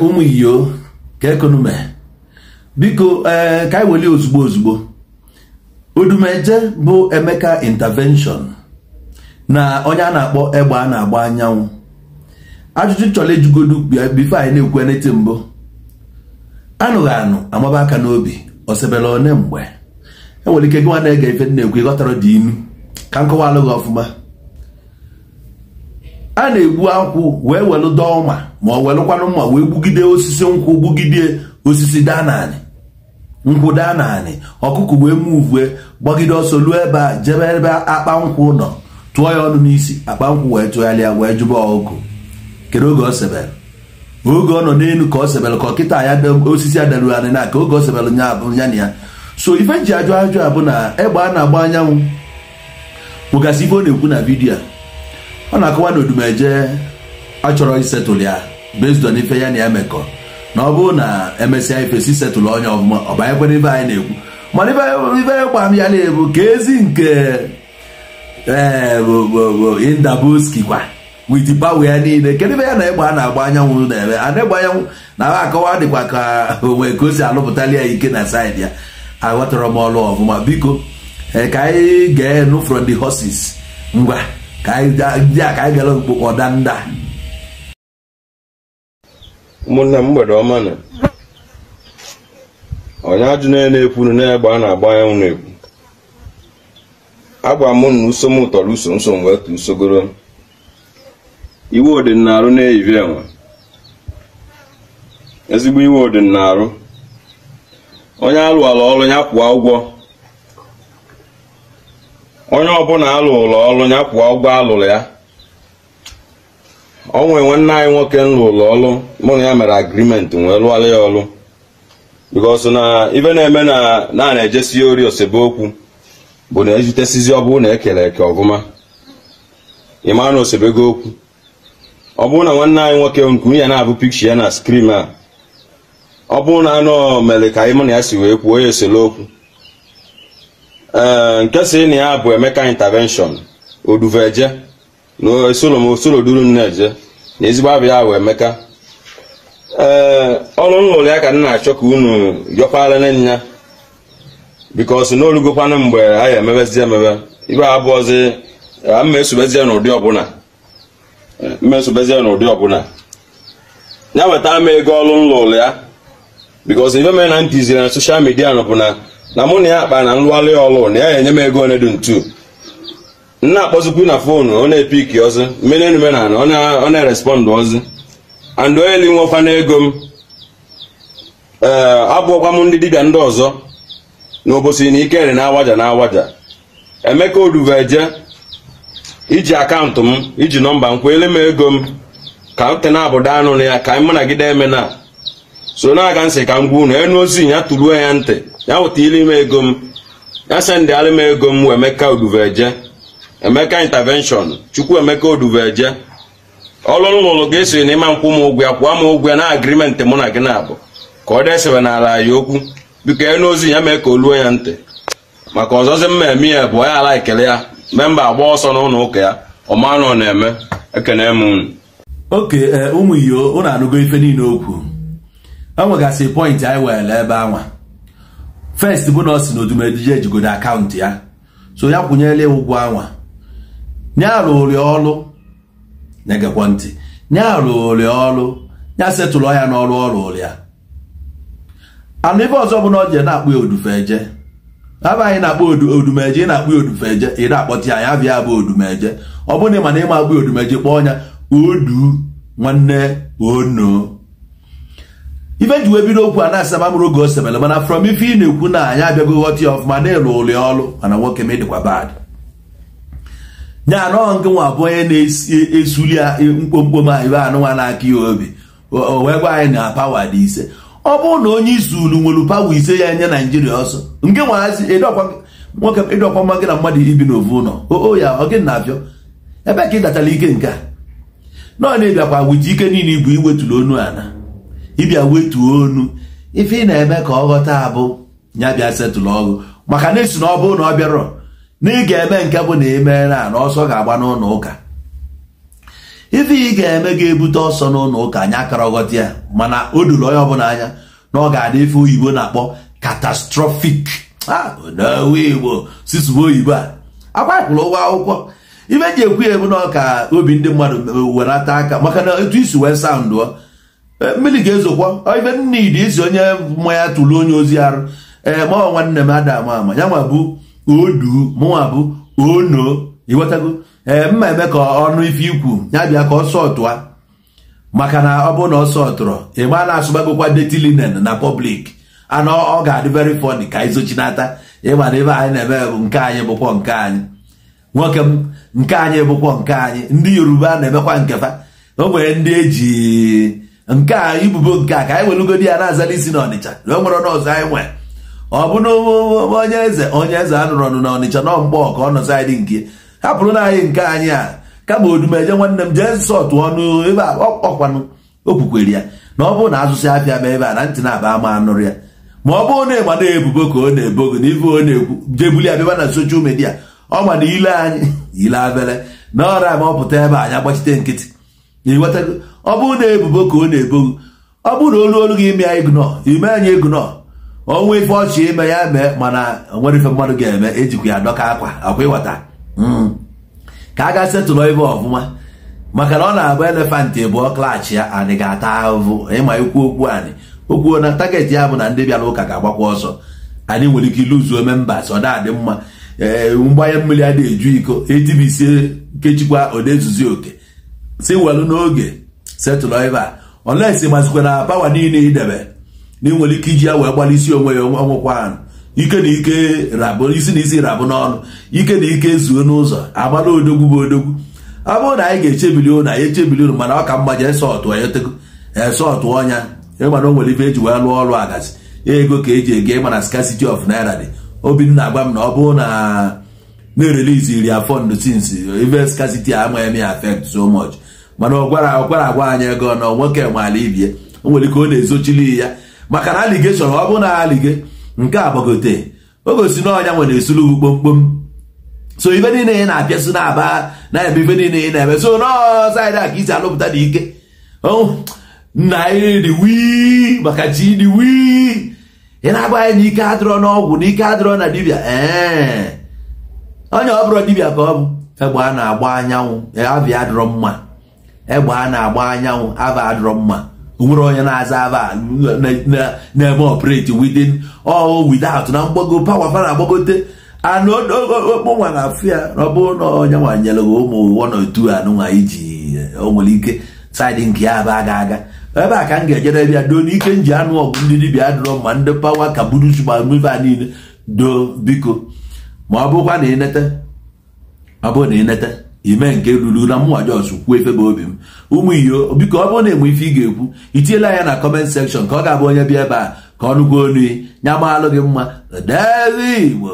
ụmụ iyo ka ekonume biko ka anyị weli ozugbo Odumeje bụ Emeka intervention na onye a na-akpọ Egbeanagba Anyanwu. Ajụjụ chọrọ ejugodu bifo anyị na-ekwu enete mbụ anụghị anụ amaba aka n'obi osebele one mgbe enwere ike gịnwa na-ege ife na-ekwu ịghọtara dị inu ka nkọwa alụghị ọfụma. A na-egbu akwụ wee welu dọọma ma ọ welụkwanụ mma wee gbugide osisi nkwụ, gbugide osisi daa naanị nkwụ daa naanị, ọkụkụ wee muvue gbagide ọsọ luo ebe a jebe ebe akpa nkwụ nọ tụọ ya ọnụ n'isi, akpa nkwụ wee tụgharịa wee jụba ọkụkụ. Kedu oge ọ sebere? Oge ọ nọ n'elu ka ọ sebere ka ọkịta ya osisi adaru anị na ka oge ọ sebere nya bụ ya na ya. So ife ji ajụ a bụ na Egbeanagba Anyanwu bụgasị ife ọ na-ekwu na vidiyo ọ na-akọwa na Odumeje achọrọ isetụl ya based on ife ya na ya mekọ, na ọ bụrụ na emesịa ife si setụl onye ọbụma ọ banyekwere ife anyị na-ekwu. Mana ife gba m ya na-ebu ka ezi nke Indabuski kwa with power ya niile. Kedu ife ya na Egbeanagba Anyanwu na-eme? Egbe Anyanwu na akọwa dịkwa ka onwe ka o si alụpụtali ya ike na side ya. Aghọtara m ọlụ ọfụma. Biko ka anyị ga-enu from the horses ngwa ka anyị gara mkpụkpọ danda. Ụmụnne m mgbede ọma na onye ajụ na-ekwuru na Egbeanagba Anyanwu na-ekwu agwa m na uso m tọrọ uso nso wee tụ usogoro iwe ọdịnarụ na-eyive enwe ezigbo iwe ọdịnarụ. Onye alụala ọrụ ya kwụọ ụgwọ, onye ọbụla alụrụ ọrụ ya kwụọ ụgwọ alụrụ ya. O nwere nwanne anyị nwoke lụrụ ọrụ mụ na ya mere agreement wee lụọla ya ọrụ because na ife na-eme na na-ejesi ori osebokwu bụ na ejitesizi ọ bụrụ na ekele eke ọgụma ịma na osebego okwu. Ọ bụrụ na nwanne anyị nwoke nke ya na-abụ pikchi ya na skrim a, ọ bụrụ na anọ mere ka anyị mụ na ya si wee kwuo ya esele okwu. Nke si na ya bụ Emeka intervention Odumeje na osolo duru nneje na ezigbo abụ ya bụ Emeka. Ọrụ nlụrụ ya ka m na-achọ ka unu yọkwara n'nya because na olugokwanụ mgbe anyị emebezi emebe ibe abụọzi mmesobezie n'ụdị ọbụla ya weta m ego ọrụ nlụrụ ya because ife mere na ntiziri na soshal midia bụ na mụ na ya akpa na nlụgharị ọrụ na ya enye m ego one dị ntu nna akpọzikwu na fonu ọ na-epiki ọzọ mmeri enume na ọ na-erespondụ ọzọ and onye li nwekwa na ego m abụọkwa m ndị dibịa ndị ọzọ n'obosi na ike na awaja Emeka Odumeje iji akaụntụ m iji nọmba m kwele m ego m ka m tena abụda anụ na ya ka mụ na gide eme na so na-aga nsị ka m gwa unu enu ozi ya tụruo ya ntị ya weta ile ime ego m ya sendị alị m ego m Emeka Odumeje Emeka intervention Chukwu Emeka Odumeje ọlụ nlụlụ ga-eso na ịma nkwụ m ụgwọ ya kwụọ m ụgwọ ya na agrimenti mụ na gị na-abụ ka ọ desebe n'ala ya okwu biko enu ozi ya mee ka o luo ya ntị maka ọzọzi mma eme ya bụ ya ala ekele ya memba agba ọsọ n'ụlọ ụka ya ọmanụ na-eme ekene m unu. Oke ụmụ iyo unu anụgo ife niile okwu. Enwegasị pọintị anyị were ebe anwa. First bụ na ọ si na Odumeje jigodo akaụntụ ya so ya kwụnyere ụgwọ anwa nya rụrụ ọrụ nyegekwa ntị nya rụrụ ọrụ nya setụlụ ya n'ọrụ ọrụ ya. Anụ ife ọzọ bụ na ọ je na-akpụ ya Odumeje abaghị na-akpọ Odumeje ị na-akpụ ya Odumeje ị na-akpọta ya ya bịa bụ Odumeje. Ọ bụrụ na ịma na ịma akpụ Odumeje kpọọ ya Odu nwanne ono. Ife ji wee bido okwu a na-asaba mụrụ oge o sebele mana from ife ị na-ekwu na anyị abịago ghọta ya ọfụma na-elu ụlọ ọrụ mana nwoke m ịdịkwa bad nya anọ nke nwa abụọ onye na-esuli mkpomkpo ma ibe anụnwa na-aka ya obi o wee gwa anyị na pawa dị ise. Ọ bụrụ na onye izulu nwere pawa ise ya nye Naijiria ọsọ nke nwazi nwoke ịdọkwa mma gị na mmadụ ibi n'ovu ụlọ o ya ọ gị na-abịọ ebe ka ị datara ike nke a nọ na-ebịakwa wute ike niile ibu iwetulu onu ana ịbịa wetuo onu ife ị na-eme ka ọ ghọta abụ ya bịa setụlụ ọgụ maka na esi na ọ bụrụ na ọ bịarọ na ị ga-eme nke bụ na ime na ọsọ ga-agba n'ụlọ ụka. ife ị ga-eme ga-ebute ọsọ n'ụlọ ụka anyị akara ọghọta ya mana o doro onye ọbụla anya na ọ ga-adị ife oyibo na-akpọ catastrophic. Igbo sisubo oyibo a akwapụrụ ụgwọ akwụkwọ ife ji ekwu ya bụ na ọka obi ndị mmadụ werata aka maka na etu isi wee saụndụ mmiri ga-ezokwa ife nnidi isi onye mmanya tụrụ onye ozi arụ ma ọ nwanne m Adam ama ya nwa bụ odu mụnwa bụ ono iwetago mma eme ka ọnụ ife ikwu ya bịa ka ọ sọtụa maka na ọ bụ na ọ sọtụrụ ịma na-asụbagokwa dirty linen na public ana ọ ga-adị very funny ka izochinata ịma na ebe anyị na-eme bụ nke anyị bụkwa nke anyị nwoke m nke anyị bụkwa nke anyị ndị Yoruba na-emekwa nkefa o nwere ndị eji nke a ibubo nke a ka anyị welugodi ya na-azala isi n'Ọnịcha na o nwere n'ọzọ anyị nwere ọ bụ na onye eze anụrụ ọnụ n'Ọnịcha nọ mgbe ọka ọ nọzi anyị dị nke hapụrụ na anyị nke anyị a kama Odumeje nwanne m jee sọtụ ọnụ ebe a ọkwanụ o kwukwere ya na ọ bụrụ na azụsị afịa ma ebe a na ntị na-aba ama anụrụ ya ma ọ bụrụ na ịma na-ebubo ka ọ na-ebogo na ife ọ na-ekwu jebuli abịaba na soshal midia ọ ma na ile anyị ile abele na ọra ma ọ pụta ebe anyị agbachite nkịtị iwetago ọ bụrụ na ebubo ka ọ na-ebogo ọ bụrụ na olu gị ime ya ime anyị ignọ ọnwa ife ọchị ime ya mee mana nwere ife mmadụ ga-eme ejikwa ya dọka akwa ịghọta ka a ga setụlụ ebe ọfụma maka na ọ na-abụ elefantị bụọ klaachị ya anyị ga-ata ahụhụ ịma ikwu okwu anyị okwuo na target ya bụ na ndị bịara ụka ga-agbakwa ọsọ anyị nwere ike iluzuo members ọ na-adị mma mgbanye mmiri adị eju iko etibisie nkechikwa odezuzi oke si welu n'oge setụlụ ebe a olesi mazikwa na pawa niile idebe na ị nwere ike iji ya wee gbalịsi onwe ya ọnwụkwa ahụ ike na ike rabụ isi na isi rabụ n'ọnụ ike na ike zuo n'ụzọ agbala odogwu bụ odogwu ọ bụrụ na anyị ga-echebili ụlọ anyị echebili ụlọ mana ọ ka mma jee sọtụ esọtụ ọnya ịmana o nwere ife eji wee lụọ ọrụ agazi ego ka eji ege ịma na scarcity of naira dị obi na-agba m na ọ bụrụ na-erelizi iri afọ ndụ since ife scarcity amaghị m affect so much mana ọ gwara agwa anyị ego na nwoke maala ibie o nwere ike ọ na-ezochili ya maka na aligeshọn ọ bụrụ na alige nke a gbagote o gosi na ọnya nwere esulu kpomkpom so ife niile ị na-apịasị na-aba na-ebe ife niile ị na-eme so n'ọsaịdị a ka isi alụpụta dị ike nna anyị dị wii maka chi dị wii ị na-agba anyị na ike adịrọ n'ọgwụ na ike adịrọ na dibịa onye ọ bụrụ dibịa ka ọ bụ egbe a na-agba anyanwụ abịa adịrọ mma egbe a na-agba anyanwụ aba adịrọ mma onwere onye na-aza aba na-eme operate within all without na mgbago power fa na-agbagote anụnwa na afụ ya na ọ bụrụ na onye nwanyere ụmụ one or two anụnwa iji o nwere ike saịdị nke ya aba aga ebe a ka m ga-ejere bịa doo n'ike nji anụ ọgụ ndị dibịa adịrọ ma ndị pawa ka buru chugba niile doo biko ma ọ bụrụkwa na ịnete ọ bụrụ na ịnete ime nke ruru na mụnwa jos kwuo efe bụ obi m ụmụ iyo biko ọ bụrụ na enwe ife ị ga-ekwu itiela ya na comment section ka ọ ga-abụ onye bịa ebe a ka ọ nụkwa onu ya maalụ gị mma Igbo